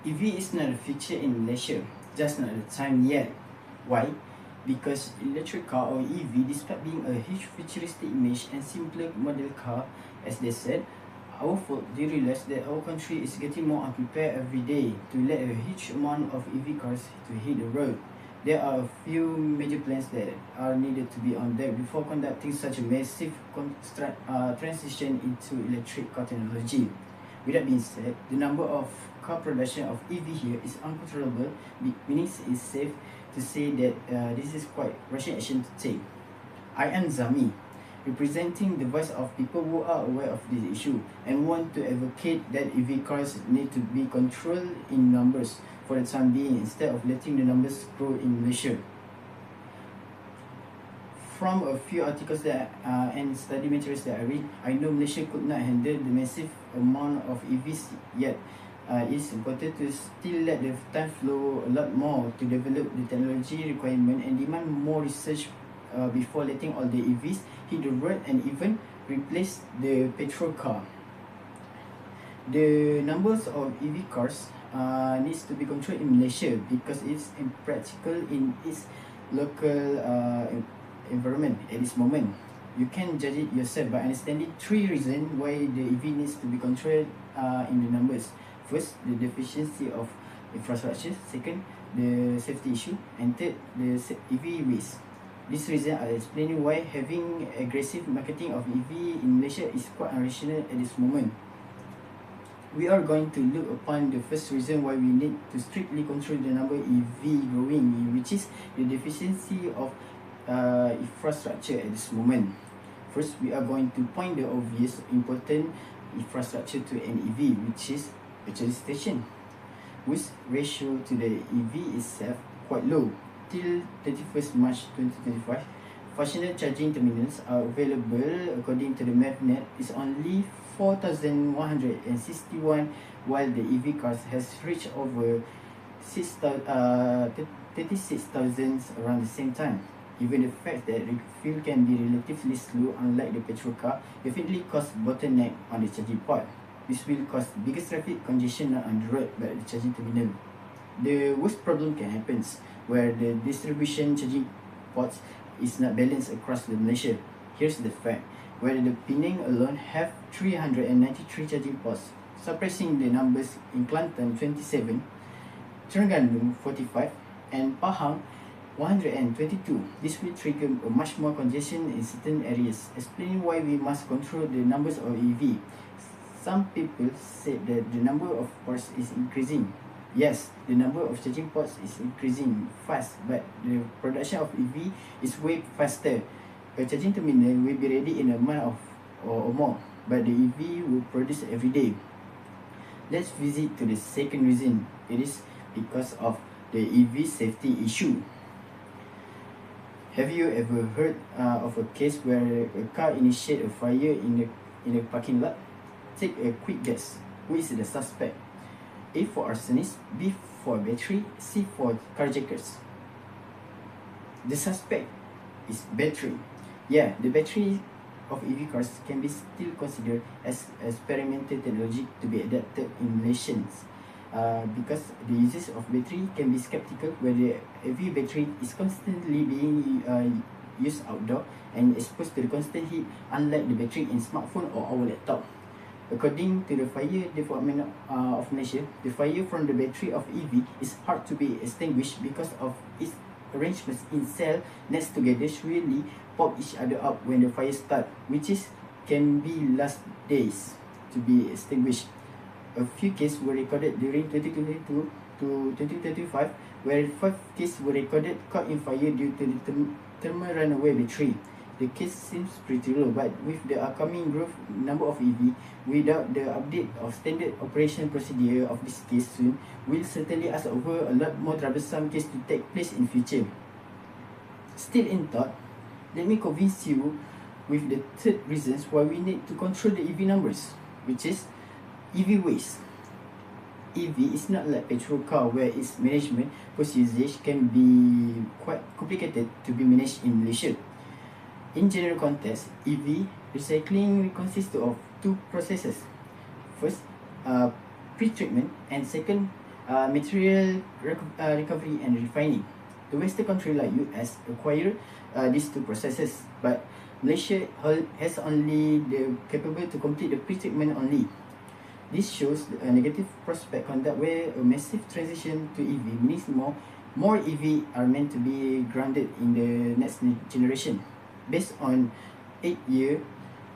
EV is not a feature in Malaysia, just not the time yet. Why? Because electric car or EV, despite being a huge futuristic image and simpler model car, as they said, our fault they realize that our country is getting more unprepared every day to let a huge amount of EV cars to hit the road. There are a few major plans that are needed to be on deck before conducting such a massive transition into electric car technology. With that being said, the number of car production of EV here is uncontrollable, meaning it's safe to say that this is quite rational action to take. I am Zami, representing the voice of people who are aware of this issue and want to advocate that EV cars need to be controlled in numbers for the time being instead of letting the numbers grow in Malaysia. From a few articles that and study materials that I read, I know Malaysia could not handle the massive amount of EVs yet. It's important to still let the time flow a lot more to develop the technology requirement and demand more research before letting all the EVs hit the road and even replace the petrol car. The numbers of EV cars needs to be controlled in Malaysia because it's impractical in its local environment at this moment. You can judge it yourself by understanding 3 reasons why the EV needs to be controlled in the numbers. First, the deficiency of infrastructure. Second, the safety issue. And third, the EV waste. These reasons are explaining why having aggressive marketing of EV in Malaysia is quite unrational at this moment. We are going to look upon the first reason why we need to strictly control the number EV growing, which is the deficiency of infrastructure at this moment. First, we are going to point the obvious important infrastructure to an EV, which is a charging station, whose ratio to the EV itself quite low. Till 31st March 2025, functional charging terminals are available according to the MapNet is only 4,161, while the EV cars has reached over 36,000 around the same time. Even the fact that refill can be relatively slow, unlike the petrol car, definitely cause bottleneck on the charging port. This will cause biggest traffic congestion not on the road but at the charging terminal. The worst problem can happen where the distribution charging ports is not balanced across the Malaysia. Here's the fact, where the Penang alone have 393 charging ports, surpassing the numbers in Kelantan 27, Terengganu 45, and Pahang 122. This will trigger a much more congestion in certain areas, explaining why we must control the numbers of EV. Some people said that the number of ports is increasing. Yes, the number of charging ports is increasing fast, but the production of EV is way faster. A charging terminal will be ready in a month or more, but the EV will produce every day. Let's visit to the second reason. It is because of the EV safety issue. Have you ever heard of a case where a car initiated a fire in a parking lot? Take a quick guess. Who is the suspect? A for arsonist, B for battery, C for carjackers. The suspect is battery. Yeah, the battery of EV cars can be still considered as experimental technology to be adapted in Malaysians. Because the uses of battery can be skeptical where the EV battery is constantly being used outdoor and exposed to the constant heat, unlike the battery in smartphone or our laptop. According to the Fire Department of Malaysia, the fire from the battery of EV is hard to be extinguished because of its arrangements in cell next together surely pop each other up when the fire starts, which can be last days to be extinguished. A few cases were recorded during 2022 to 2025, where 5 cases were recorded caught in fire due to the thermal runaway battery. The case seems pretty low, but with the upcoming growth number of EV, without the update of standard operation procedure of this case soon, will certainly ask over a lot more troublesome case to take place in future. Still in thought, let me convince you with the third reasons why we need to control the EV numbers, which is EV waste. EV is not like petrol car where its management post-usage can be quite complicated to be managed in Malaysia. In general context, EV recycling consists of 2 processes. First, pre-treatment, and second, material recovery and refining. The Western country like US acquire these two processes, but Malaysia has only the capable to complete the pre-treatment only. This shows a negative prospect conduct where a massive transition to EV means more EV are meant to be grounded in the next generation. Based on 8-year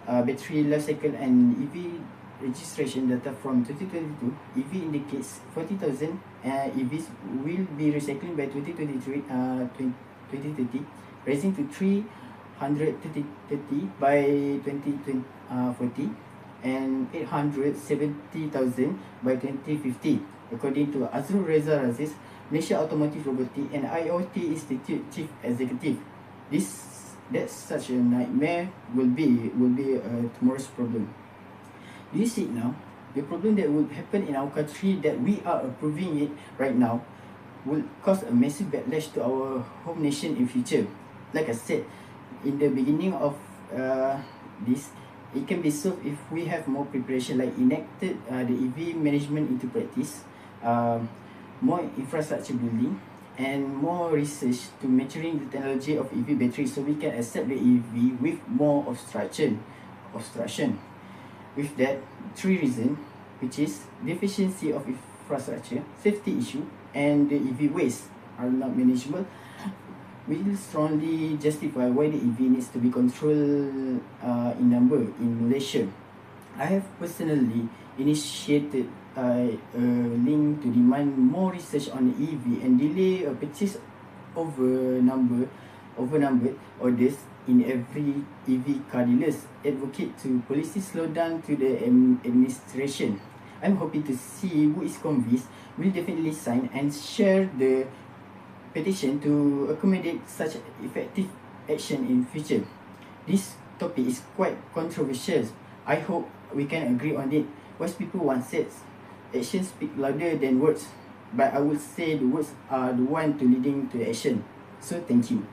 battery life cycle and EV registration data from 2022, EV indicates 40,000 EVs will be recycling by 2023, 2030, rising to 330 by 2040 and 870,000 by 2050, according to Azrul Reza Raziz, Malaysia Automotive Robotics and IoT Institute Chief Executive. That such a nightmare will be tomorrow's problem. Do you see it now? The problem that would happen in our country that we are approving it right now will cause a massive backlash to our home nation in future. Like I said in the beginning of this, it can be solved if we have more preparation, like enacted the EV management into practice, more infrastructure building, and more research to maturing the technology of EV battery so we can accept the EV with more obstruction. With that, 3 reasons, which is deficiency of infrastructure, safety issue, and the EV waste are not manageable, will strongly justify why the EV needs to be controlled in number in Malaysia. I have personally initiated a link to demand more research on the EV and delay a purchase overnumbered orders in every EV car dealers. Advocate to policy slowdown to the administration. I'm hoping to see who is convinced will definitely sign and share the petition to accommodate such effective action in future. This topic is quite controversial. I hope we can agree on it. Wise people once said, actions speak louder than words, but I would say the words are the one to leading to action. So thank you.